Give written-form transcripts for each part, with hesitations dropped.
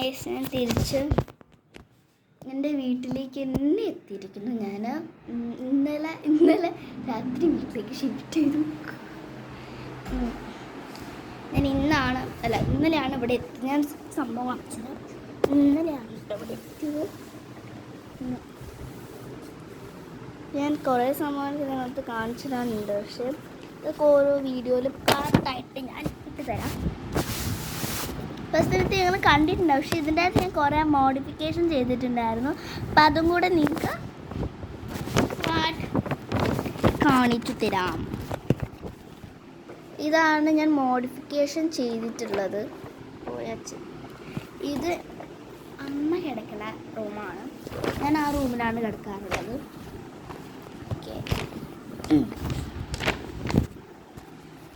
Guys, ഞാൻ തിരിച്ച് എൻ്റെ വീട്ടിലേക്ക് തന്നെ എത്തിയിരിക്കുന്നു. ഞാൻ ഇന്നലെ രാത്രി വീട്ടിലേക്ക് ഷിഫ്റ്റ് ചെയ്തു. ഞാൻ ഇന്നലെയാണ് ഇവിടെ എത്തിയത്. ഞാൻ സംഭവം കാണിച്ചത് ഇന്നലെയാണ് ഇവിടെ എത്തിയത്. ഞാൻ കുറേ സംഭവങ്ങൾ ഇതിനകത്ത് കാണിച്ചു തരാനുണ്ട്, പക്ഷേ ഇതൊക്കെ ഓരോ വീഡിയോയിൽ പാർട്ടായിട്ട് ഞാൻ ഇട്ട് തരാം. ഫസ്റ്റ് ഞങ്ങൾ കണ്ടിട്ടുണ്ട്, പക്ഷേ ഇതിൻ്റെ അകത്ത് ഞാൻ കുറേ മോഡിഫിക്കേഷൻ ചെയ്തിട്ടുണ്ടായിരുന്നു. അപ്പം അതും കൂടെ നിങ്ങൾക്ക് കാണിച്ചു തരാം. ഇതാണ് ഞാൻ മോഡിഫിക്കേഷൻ ചെയ്തിട്ടുള്ളത്. ഇത് അമ്മ കിടക്കുന്ന റൂമാണ്. ഞാൻ ആ റൂമിലാണ് കിടക്കാറുള്ളത്. ഓക്കെ,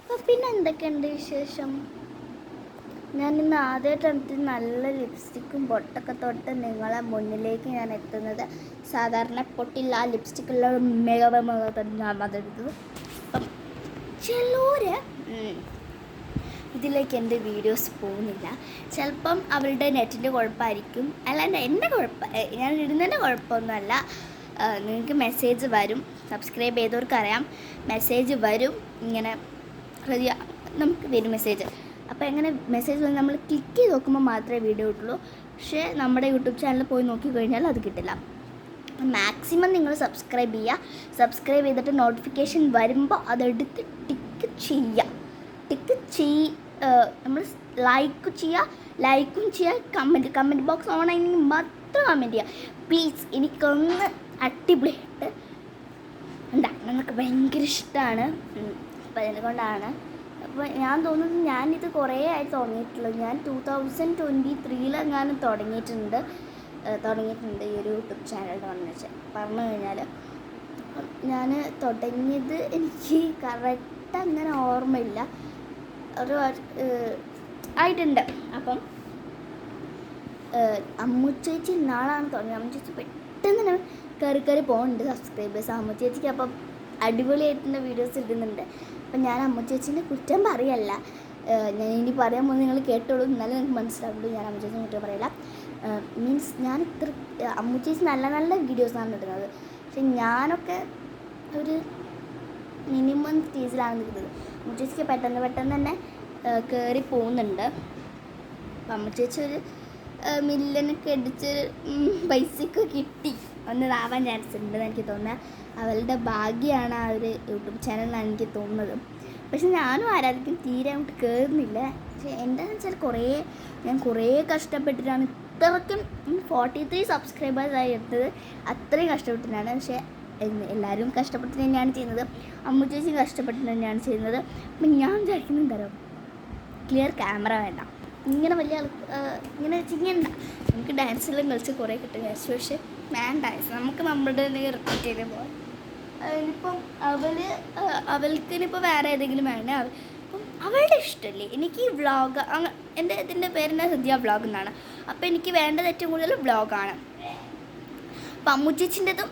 അപ്പം പിന്നെ എന്തൊക്കെയുണ്ട് വിശേഷം? ഞാൻ ഇന്ന് ആദ്യമായിട്ട് നല്ല ലിപ്സ്റ്റിക്കും പൊട്ടൊക്കെ തൊട്ട് നിങ്ങളെ മുന്നിലേക്ക് ഞാൻ എത്തുന്നത്. സാധാരണ പൊട്ടില്ല ലിപ്സ്റ്റിക്കുള്ള ഞാൻ അതെടുത്തത്. അപ്പം ചിലര് ഇതിലേക്ക് എൻ്റെ വീഡിയോസ് പോകുന്നില്ല. ചിലപ്പം അവരുടെ നെറ്റിൻ്റെ കുഴപ്പമായിരിക്കും, അല്ലാണ്ട് എൻ്റെ ഞാൻ ഇടുന്നതിൻ്റെ കുഴപ്പമൊന്നുമല്ല. നിങ്ങൾക്ക് മെസ്സേജ് വരും, സബ്സ്ക്രൈബ് ചെയ്തവർക്കറിയാം. മെസ്സേജ് വരും, ഇങ്ങനെ നമുക്ക് വരും മെസ്സേജ്. അപ്പോൾ എങ്ങനെ മെസ്സേജ് വന്ന് നമ്മൾ ക്ലിക്ക് ചെയ്ത് നോക്കുമ്പോൾ മാത്രമേ വീഡിയോ കിട്ടുള്ളൂ. പക്ഷേ നമ്മുടെ യൂട്യൂബ് ചാനലിൽ പോയി നോക്കിക്കഴിഞ്ഞാൽ അത് കിട്ടില്ല. മാക്സിമം നിങ്ങൾ സബ്സ്ക്രൈബ് ചെയ്യുക. സബ്സ്ക്രൈബ് ചെയ്തിട്ട് നോട്ടിഫിക്കേഷൻ വരുമ്പോൾ അതെടുത്ത് ടിക്ക് ചെയ്യുക. നമ്മൾ ലൈക്കും ചെയ്യുക. കമൻറ്റ് ബോക്സ് ഓൺ ആണെങ്കിൽ മാത്രം കമൻറ്റ് ചെയ്യുക പ്ലീസ്. എനിക്കൊന്ന് അടിപൊളിയായിട്ട് ഉണ്ടാക്കണം എന്നൊക്കെ ഭയങ്കര ഇഷ്ടമാണ്. അപ്പോൾ അതിനെക്കൊണ്ടാണ്. അപ്പോൾ ഞാൻ തോന്നുന്നത് ഞാനിത് കുറേ ആയി തുടങ്ങിയിട്ടുള്ളത്. ഞാൻ 2023 തുടങ്ങിയിട്ടുണ്ട് ഈ ഒരു യൂട്യൂബ് ചാനൽ പറഞ്ഞു കഴിഞ്ഞാൽ. ഞാൻ തുടങ്ങിയത് എനിക്ക് കറക്റ്റ് അങ്ങനെ ഓർമ്മയില്ല, ഒരു ആയിട്ടുണ്ട്. അപ്പം അമ്മുച്ചേച്ചി ഇന്നാളാണ് തുടങ്ങിയത്. അമ്മുച്ചേച്ചി പെട്ടെന്ന് തന്നെ കയറി പോകുന്നുണ്ട് സബ്സ്ക്രൈബേഴ്സ്. അമ്മുച്ചേച്ചിക്ക് അപ്പം അടിപൊളിയായിട്ടുള്ള വീഡിയോസ് ഇടുന്നുണ്ട്. അപ്പം ഞാൻ അമ്മുച്ചേച്ചീൻ്റെ കുറ്റം പറയല്ല, ഞാൻ ഇനി പറയാൻ പോകുന്നത് നിങ്ങൾ കേട്ടോളൂ, എന്നാലും നിങ്ങൾക്ക് മനസ്സിലാവുള്ളൂ. ഞാൻ അമ്മുച്ചേച്ചിനെ കുറ്റം പറയില്ല. മീൻസ് ഞാൻ അമ്മുച്ചേച്ചി നല്ല വീഡിയോസാണ് ഇടുന്നത്. പക്ഷെ ഞാനൊക്കെ ഒരു മിനിമം സ്റ്റേജിലാണ് നിൽക്കുന്നത്. അമ്മുച്ചേച്ചിക്ക് പെട്ടെന്ന് തന്നെ കയറി പോകുന്നുണ്ട്. അപ്പം അമ്മുച്ചേച്ചി ഒരു മില്യനൊക്കെ അടിച്ച് പൈസയൊക്കെ കിട്ടി ഒന്നതാവാൻ ചാൻസ് ഉണ്ടെന്ന് എനിക്ക് തോന്നുന്നത്. അവളുടെ ഭാഗ്യമാണ് ആ ഒരു യൂട്യൂബ് ചാനലിനാണ് എനിക്ക് തോന്നുന്നത്. പക്ഷെ ഞാനും ആരാധിക്കും, തീരെ അങ്ങോട്ട് കയറുന്നില്ല. പക്ഷേ എന്താണെന്ന് വെച്ചാൽ ഞാൻ കുറേ കഷ്ടപ്പെട്ടിട്ടാണ് ഇത്രയ്ക്കും 43 സബ്സ്ക്രൈബേഴ്സായി എടുത്തത്. അത്രയും കഷ്ടപ്പെട്ടിട്ടാണ്. പക്ഷേ എല്ലാവരും കഷ്ടപ്പെട്ട് തന്നെയാണ് ചെയ്യുന്നത്. അമ്മുച്ചേച്ചി കഷ്ടപ്പെട്ട് തന്നെയാണ് ചെയ്യുന്നത്. അപ്പം ഞാൻ വിചാരിക്കുന്നത് എന്താ, ക്ലിയർ ക്യാമറ വേണ്ട, ഇങ്ങനെ വലിയ ഇങ്ങനെ ചെയ്യണ്ട. നമുക്ക് ഡാൻസെല്ലാം കളിച്ച് കുറേ കിട്ടും വിചാരിച്ചു. പക്ഷേ വേണ്ട, നമുക്ക് നമ്മുടെ റിപ്പീറ്റ് ചെയ്ത് പോകാം. ഇനിയിപ്പം അവൾക്കിനിപ്പോൾ വേറെ ഏതെങ്കിലും വേണേ അപ്പം അവളുടെ ഇഷ്ടമല്ലേ. എനിക്ക് ഈ വ്ളോഗ് ഇതിൻ്റെ പേരെന്നെ ഹൃദയ വ്ളോഗ് എന്നാണ്. അപ്പോൾ എനിക്ക് വേണ്ടത് ഏറ്റവും കൂടുതൽ വ്ളോഗാണ്. അപ്പം അമ്മുച്ചേച്ചിൻ്റെതും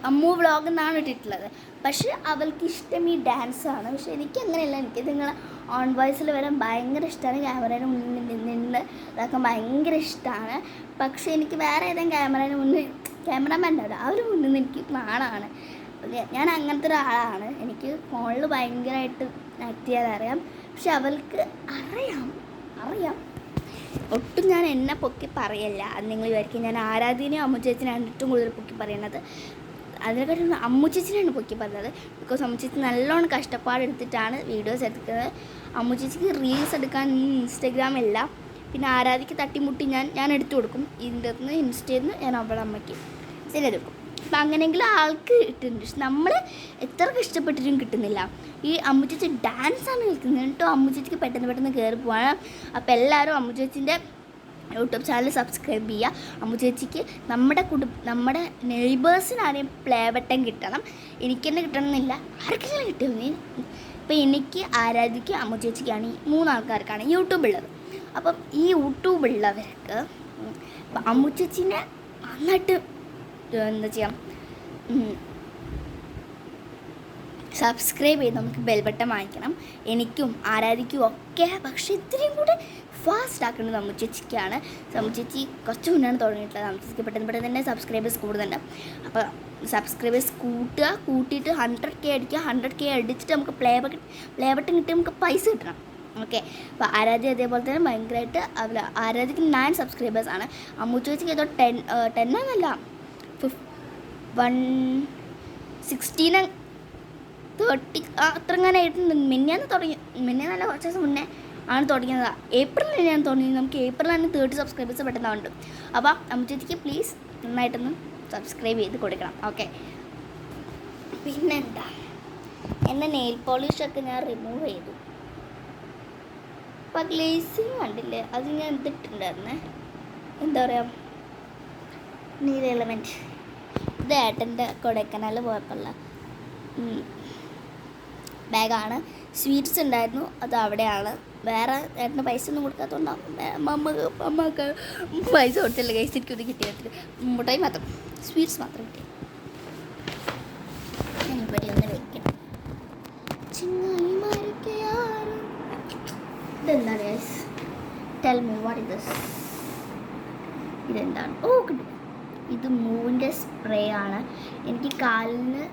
അമ്മു വ്ളോഗ് എന്നാണ് ഇട്ടിട്ടുള്ളത്. പക്ഷേ അവൾക്ക് ഇഷ്ടം ഈ ഡാൻസാണ്. പക്ഷേ എനിക്ക് അങ്ങനെയല്ല. എനിക്ക് നിങ്ങൾ ഓൺ വോയിസിൽ വരാൻ ഭയങ്കര ഇഷ്ടമാണ്. ക്യാമറയുടെ മുന്നിൽ നിന്ന് ഇതാക്കാൻ ഭയങ്കര ഇഷ്ടമാണ്. പക്ഷേ എനിക്ക് വേറെ ഏതെങ്കിലും ക്യാമറമാൻ ഉണ്ടാവില്ല, അവർ മുന്നിൽ നിന്ന് എനിക്ക് നാണമാണ്. ഞാൻ അങ്ങനത്തെ ഒരാളാണ്. എനിക്ക് ഫോണിൽ ഭയങ്കരമായിട്ട് ആക്ട് ചെയ്യാൻ അറിയാം. പക്ഷെ അവൾക്ക് അറിയാം. ഒട്ടും ഞാൻ എന്നെ പൊക്കി പറയല്ല. അത് നിങ്ങൾ വിചാരിക്കും ഞാൻ ആരാധനയും അമ്മുച്ചേച്ചിനാണ് ഏറ്റവും കൂടുതൽ പൊക്കി പറയുന്നത്. അതിനെക്കാട്ടും അമ്മുച്ചേച്ചിനാണ് പൊക്കി പറയുന്നത്. ബിക്കോസ് അമ്മുച്ചേച്ചി നല്ലോണം കഷ്ടപ്പാടെടുത്തിട്ടാണ് വീഡിയോസ് എടുക്കുന്നത്. അമ്മുച്ചേച്ചിക്ക് റീൽസ് എടുക്കാൻ ഇൻസ്റ്റഗ്രാമില്ല. പിന്നെ ആരാധിക്ക് തട്ടിമുട്ടി ഞാൻ എടുത്തു കൊടുക്കും. ഇതിൻ്റെ നിന്ന് ഇൻസ്റ്റയിൽ നിന്ന് ഞാൻ അവളുടെ അമ്മയ്ക്ക് ശരിയെടുക്കും. അപ്പം അങ്ങനെയെങ്കിലും ആൾക്ക് കിട്ടുന്നുണ്ട്. പക്ഷെ നമ്മൾ എത്ര കഷ്ടപ്പെട്ടിട്ടും കിട്ടുന്നില്ല. ഈ അമ്മുച്ചേച്ചി ഡാൻസാണ് കളിക്കുന്നത് കേട്ടോ. അമ്മുച്ചേച്ചിക്ക് പെട്ടെന്ന് കയറി പോവാണ്. അപ്പോൾ എല്ലാവരും അമ്മുച്ചേച്ചിൻ്റെ യൂട്യൂബ് ചാനൽ സബ്സ്ക്രൈബ് ചെയ്യുക. അമ്മുച്ചേച്ചിക്ക് നമ്മുടെ നെയ്ബേഴ്സിനാണെങ്കിൽ പ്ലേ ബട്ടൺ കിട്ടണം. എനിക്ക് തന്നെ കിട്ടണമെന്നില്ല, ആർക്കെങ്കിലും കിട്ടുമെന്ന്. ഇപ്പം എനിക്ക് ആരാധിക്കും അമ്മുച്ചേച്ചിക്കാണ്, ഈ 3 ആൾക്കാർക്കാണ് യൂട്യൂബുള്ളത്. അപ്പം ഈ യൂട്യൂബുള്ളവർക്ക് അമ്മുച്ചേച്ചിനെ നന്നായിട്ട് എന്താ ചെയ്യാം, സബ്സ്ക്രൈബ് ചെയ്ത് നമുക്ക് ബെൽ ബട്ടൺ വാങ്ങിക്കണം. എനിക്കും ആരാധിക്കും ഒക്കെ. പക്ഷേ ഇത്രയും കൂടെ ഫാസ്റ്റ് ആക്കേണ്ടത് നമ്മു ചേച്ചിക്കാണ്. നമ്മു ചേച്ചി കുറച്ച് മുന്നാണ് തുടങ്ങിയിട്ടുള്ളത്. നമ്മു ചേച്ചിക്ക് പെട്ടെന്ന് തന്നെ സബ്സ്ക്രൈബേഴ്സ് കൂടുന്നുണ്ട്. അപ്പോൾ സബ്സ്ക്രൈബേഴ്സ് കൂട്ടിയിട്ട് 100K അടിക്കുക. 100K അടിച്ചിട്ട് നമുക്ക് പ്ലേ ബട്ടൺ കിട്ടി നമുക്ക് പൈസ കിട്ടണം. ഓക്കെ. അപ്പോൾ ആരാധ്യ അതേപോലെ തന്നെ ഭയങ്കരമായിട്ട് ആരാധ്യക്ക് 9 സബ്സ്ക്രൈബേഴ്സാണ്. അമ്മു ചേച്ചിക്ക് ഏതോ 10 എന്നല്ല 16 30 അത്രങ്ങാനായിട്ടുണ്ട്. മിന്നാന്നല്ല കുറച്ച് ദിവസം മുന്നേ ആണ് തുടങ്ങിയത്. ഏപ്രിലിൽ ഞാൻ തുടങ്ങി. നമുക്ക് ഏപ്രിലാണ് 30 സബ്സ്ക്രൈബേഴ്സ് പെട്ടെന്നുണ്ട്. അപ്പോൾ അമ്മു ചേച്ചിക്ക് പ്ലീസ് നന്നായിട്ടൊന്ന് സബ്സ്ക്രൈബ് ചെയ്ത് കൊടുക്കണം. ഓക്കെ. പിന്നെന്താ, എൻ്റെ നെയിൽ പോളിഷൊക്കെ ഞാൻ റിമൂവ് ചെയ്തു. അപ്പോൾ ഗ്ലേസിങ് കണ്ടില്ലേ, അത് ഞാൻ എന്തിട്ടുണ്ടായിരുന്നേ, എന്താ പറയുക, നീല എലമെൻറ്റ്. ഇത് ഏട്ടൻ്റെ കൊടൈക്കനാൽ പോയപ്പോഴുള്ള ബാഗാണ്. സ്വീറ്റ്സ് ഉണ്ടായിരുന്നു, അത് അവിടെയാണ്. വേറെ ഏട്ടന് പൈസ ഒന്നും കൊടുക്കാത്തതുകൊണ്ടാണ് അമ്മക്ക് പൈസ കൊടുത്തില്ല. ഗൈസ് എനിക്കൊന്നും കിട്ടിയിട്ടില്ല. മുട്ടായി മാത്രം, സ്വീറ്റ്സ് മാത്രം കിട്ടി. ഞാൻ ഇവിടെ ഒന്ന് വെക്കണം. ഇതെന്താണ് guys? Tell me what is this? ഇതെന്താണ്? ഓ കിട്ടും. ഇത് മൂവിൻ്റെ സ്പ്രേ ആണ്. എനിക്ക് കാലിന്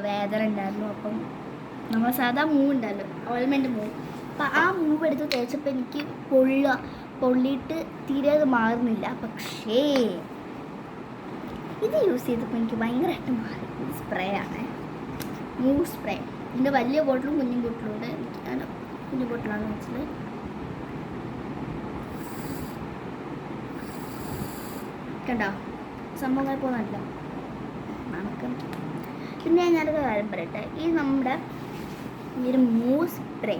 വേദന ഉണ്ടായിരുന്നു. അപ്പം നമ്മൾ സാധാ മൂവ് ഉണ്ടല്ലോ, ഓയിൽമെൻറ്റ് മൂവ്. അപ്പം ആ മൂവ് എടുത്ത് തേച്ചപ്പോൾ എനിക്ക് പൊള്ളിയിട്ട് തീരെ അത് മാറുന്നില്ല. പക്ഷേ ഇത് യൂസ് ചെയ്തപ്പോൾ എനിക്ക് ഭയങ്കരമായിട്ട് മാറി. ഇത് സ്പ്രേ ആണ്, മൂവ് സ്പ്രേ. ഇതിൻ്റെ വലിയ ബോട്ടിലും കുഞ്ഞു ബോട്ടിലും ഉണ്ട്. എനിക്ക് ഞാൻ കുഞ്ഞു ബോട്ടിലാണ് വെച്ചത്. കണ്ടോ സംഭവങ്ങൾ പോകുന്നല്ലോ നമുക്ക്. പിന്നെ ഞാനൊരു കാര്യം പറയട്ടെ, ഈ ഒരു മൂവ് സ്പ്രേ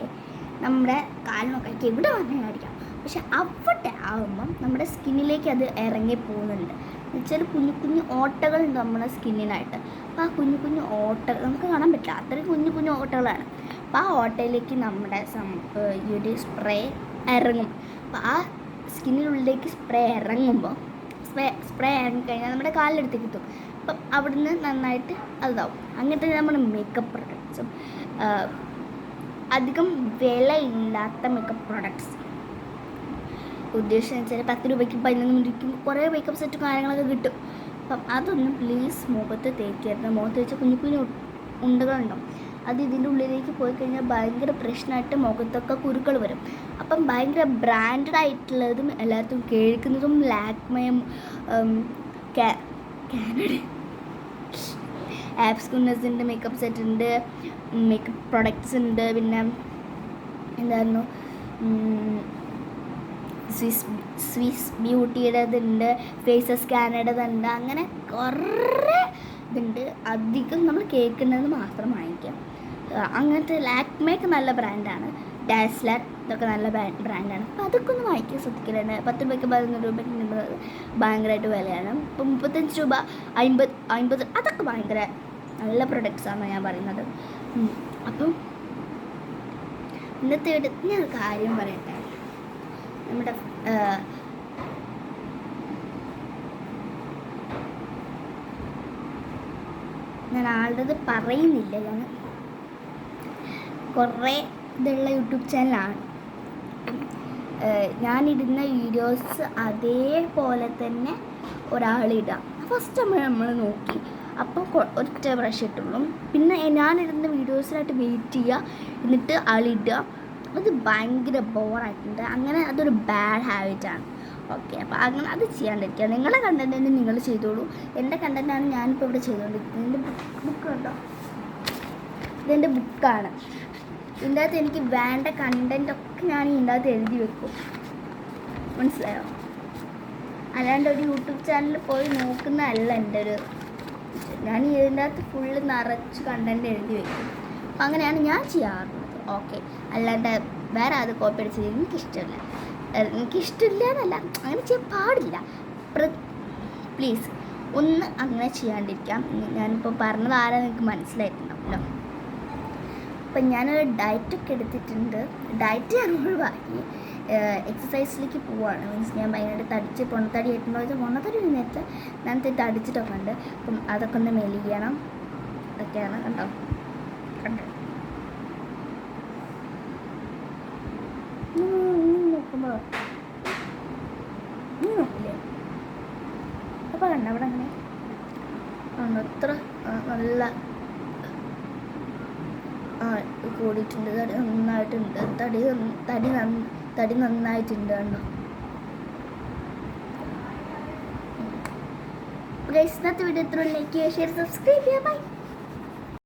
നമ്മുടെ കാലിനൊക്കെ എവിടെ വന്നാൽ അടിക്കാം. പക്ഷെ അവിടെ ആകുമ്പം നമ്മുടെ സ്കിന്നിലേക്ക് അത് ഇറങ്ങി പോകുന്നുണ്ട്. എന്നുവെച്ചാൽ കുഞ്ഞു കുഞ്ഞു ഓട്ടകളുണ്ട് നമ്മുടെ സ്കിന്നിനായിട്ട്. അപ്പോൾ ആ കുഞ്ഞു കുഞ്ഞു ഓട്ടകൾ നമുക്ക് കാണാൻ പറ്റില്ല, അത്രയും കുഞ്ഞു കുഞ്ഞു ഓട്ടകളാണ്. അപ്പോൾ ആ ഓട്ടയിലേക്ക് നമ്മുടെ ഈ ഒരു സ്പ്രേ ഇറങ്ങും. അപ്പോൾ ആ സ്കിന്നിനുള്ളിലേക്ക് സ്പ്രേ ഇറങ്ങുമ്പോൾ സ്പ്രേ ഇറങ്ങിക്കഴിഞ്ഞാൽ നമ്മുടെ കാലിലെടുത്ത് കിട്ടും. അപ്പം അവിടുന്ന് നന്നായിട്ട് അതാവും. അങ്ങനത്തെ നമ്മുടെ മേക്കപ്പ് പ്രൊഡക്ട്സും അധികം വിലയില്ലാത്ത മേക്കപ്പ് പ്രൊഡക്ട്സ് ഉദ്ദേശിച്ചെന്ന് വെച്ചാൽ 10 രൂപയ്ക്കും 11 രൂപയ്ക്കും കുറേ മേക്കപ്പ് സെറ്റ് കാര്യങ്ങളൊക്കെ കിട്ടും. അപ്പം അതൊന്നും പ്ലീസ് മുഖത്ത് തേക്കരുത്. മുഖത്ത് വെച്ച കുഞ്ഞു കുഞ്ഞു ഉണ്ടകളുണ്ടാവും. അത് ഇതിൻ്റെ ഉള്ളിലേക്ക് പോയി കഴിഞ്ഞാൽ ഭയങ്കര പ്രശ്നമായിട്ട് മുഖത്തൊക്കെ കുരുക്കൾ വരും. അപ്പം ഭയങ്കര ബ്രാൻഡഡ് ആയിട്ടുള്ളതും എല്ലാത്തും കേൾക്കുന്നതും ലാക്മയും കാനഡ ആപ്സ്കുന്നസിൻ്റെ മേക്കപ്പ് സെറ്റ് ഉണ്ട്, മേക്കപ്പ് പ്രൊഡക്ട്സ് ഉണ്ട്. പിന്നെ എന്തായിരുന്നു, സ്വിസ് ബ്യൂട്ടിയുടേതുണ്ട്, ഫേസസ് കാനഡതുണ്ട്. അങ്ങനെ കുറേ ഇതുണ്ട്. അധികം നമ്മൾ കേൾക്കുന്നത് മാത്രം വാങ്ങിക്കാം. അങ്ങനത്തെ ലാക്മേക്ക് നല്ല ബ്രാൻഡാണ്, ഡാസ്ലർ ഇതൊക്കെ നല്ല ബ്രാൻഡാണ്. അപ്പോൾ അതൊക്കെ ഒന്ന് വാങ്ങിക്കാൻ ശ്രദ്ധിക്കലുണ്ട്. 10 രൂപയ്ക്ക് 11 രൂപയ്ക്ക് ഭയങ്കരമായിട്ട് വിലയാണ്. ഇപ്പം 35 രൂപ 50 അതൊക്കെ ഭയങ്കര നല്ല പ്രൊഡക്ട്സാണ് ഞാൻ പറയുന്നത്. അപ്പം ഇന്നത്തെ ഞാൻ ഒരു കാര്യം പറയട്ടെ. നമ്മുടെ ഞാൻ ആളുടേത് പറയുന്നില്ല, ഞാൻ കുറേ ഇതുള്ള യൂട്യൂബ് ചാനലാണ്. ഞാനിടുന്ന വീഡിയോസ് അതേപോലെ തന്നെ ഒരാളിടാം. ഫസ്റ്റ് നമ്മൾ നോക്കി അപ്പം ഒറ്റ ബ്രഷ് ഇട്ടുള്ളൂ. പിന്നെ ഞാനിടുന്ന വീഡിയോസിനായിട്ട് വെയിറ്റ് ചെയ്യുക, എന്നിട്ട് ആളിടുക. അത് ഭയങ്കര ബോറായിട്ടുണ്ട്. അങ്ങനെ അതൊരു ബാഡ് ഹാബിറ്റാണ്. ഓക്കെ. അപ്പോൾ അങ്ങനെ അത് ചെയ്യാണ്ടിരിക്കുക. നിങ്ങളുടെ കണ്ടൻറ് തന്നെ നിങ്ങൾ ചെയ്തോളൂ. എൻ്റെ കണ്ടൻറ്റാണ് ഞാനിപ്പോൾ ഇവിടെ ചെയ്തുകൊണ്ടിരിക്കുന്നത്. എൻ്റെ ബുക്ക് കണ്ടോ, ഇതെൻ്റെ ബുക്കാണ്. ഇതിൻ്റെ അകത്ത് എനിക്ക് വേണ്ട കണ്ടൻറ്റൊക്കെ ഞാൻ ഇതിൻ്റെ അകത്ത് എഴുതി വെക്കും. മനസ്സിലായോ? അല്ലാണ്ട് ഒരു യൂട്യൂബ് ചാനലിൽ പോയി നോക്കുന്നതല്ല എൻ്റെ ഒരു. ഞാൻ ഇതിൻ്റെ അകത്ത് ഫുള്ള് നിറച്ച് കണ്ടൻറ്റ് എഴുതി വെക്കും. അപ്പം അങ്ങനെയാണ് ഞാൻ ചെയ്യാറുള്ളത്. ഓക്കെ. അല്ലാണ്ട് വേറെ അത് കോപ്പി അടിച്ച് എനിക്കിഷ്ടമില്ല എന്നല്ല, അങ്ങനെ ചെയ്യാൻ പാടില്ല. പ്ലീസ് ഒന്ന് അങ്ങനെ ചെയ്യാണ്ടിരിക്കാം. ഞാനിപ്പോൾ പറഞ്ഞത് ആരാ നിങ്ങൾക്ക് മനസ്സിലായിട്ടുണ്ടാവുമല്ലോ. അപ്പം ഞാനൊരു ഡയറ്റൊക്കെ എടുത്തിട്ടുണ്ട്. ഡയറ്റ് ഞാൻ ഒഴിവാക്കി എക്സസൈസിലേക്ക് പോവുകയാണ്. മീൻസ് ഞാൻ ഭയങ്കരമായിട്ട് പൊണ്ണത്തടി ആയിട്ടുണ്ടോ വെച്ചാൽ പൊണ്ണത്തടി നേരത്തെ ഞാൻ തടിച്ചിട്ടൊക്കെ ഉണ്ട്. അപ്പം അതൊക്കെ ഒന്ന് മെലിയണം. അതൊക്കെയാണ്. കണ്ടോ നീ നോക്കില്ലേ അപ്പോൾ കണ്ട അവിടെ അങ്ങനെ അത്ര നല്ല കൂടിയിട്ടുണ്ട്. തടി നന്നായിട്ടുണ്ട്. തടി നന്നായിട്ടുണ്ട് കണ്ടോ. ഗൈസ്, ഇന്നത്തെ വീഡിയോ ഇത്ര. ലൈക്ക് ചെയ്യുക, ഷെയർ, സബ്സ്ക്രൈബ് ചെയ്യുക. ബൈ.